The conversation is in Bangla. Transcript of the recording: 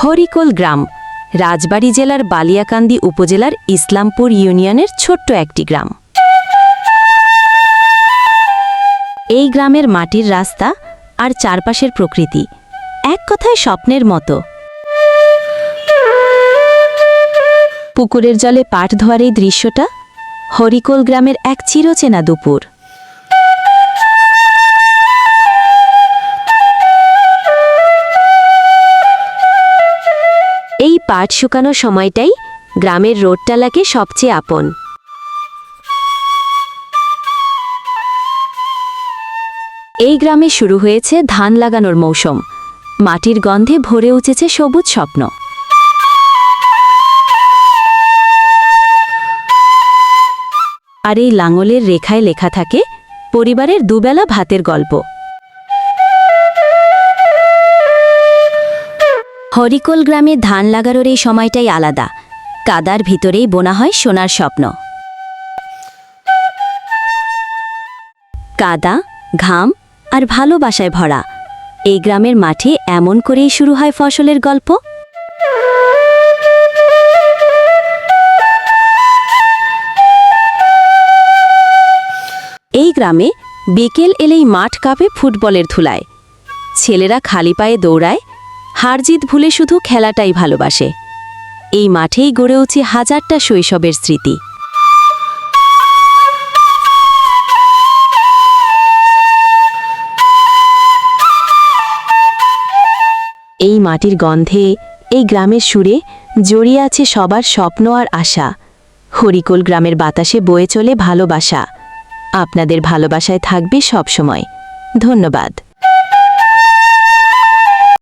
হরিকোল গ্রাম রাজবাড়ী জেলার বালিয়াকান্দি উপজেলার ইসলামপুর ইউনিয়নের ছোট্ট একটি গ্রাম। এই গ্রামের মাটির রাস্তা আর চারপাশের প্রকৃতি এক কথায় স্বপ্নের মতো। পুকুরের জলে পাট ধোয়ার এই দৃশ্যটা হরিকোল গ্রামের এক চিরচেনা দুপুর। এই পাট শুকানোর সময়টাই গ্রামের রোডটা লাগে সবচেয়ে আপন। এই গ্রামে শুরু হয়েছে ধান লাগানোর মৌসুম। মাটির গন্ধে ভরে উঠেছে সবুজ স্বপ্ন। আর এই লাঙলের রেখায় লেখা থাকে পরিবারের দুবেলা ভাতের গল্প। হরিকোল গ্রামে ধান লাগানোর এই সময়টাই আলাদা। কাদার ভিতরেই বোনা হয় সোনার স্বপ্ন। কাদা, ঘাম আর ভালোবাসায় ভরা এই গ্রামের মাঠে এমন করেই শুরু হয় ফসলের গল্প। এই গ্রামে বিকেল এলেই মাঠ কাঁপে ফুটবলের ধুলায়। ছেলেরা খালি পায়ে দৌড়ায়, হারজিত ভুলে শুধু খেলাটাই ভালোবাসে। এই মাঠেই গড়ে ওঠে হাজারটা শৈশবের স্মৃতি। এই মাটির গন্ধে, এই গ্রামের সুরে জড়িয়ে আছে সবার স্বপ্ন আর আশা। হরিকোল গ্রামের বাতাসে বয়ে চলে ভালোবাসা। আপনাদের ভালোবাসায় থাকবে সবসময়। ধন্যবাদ।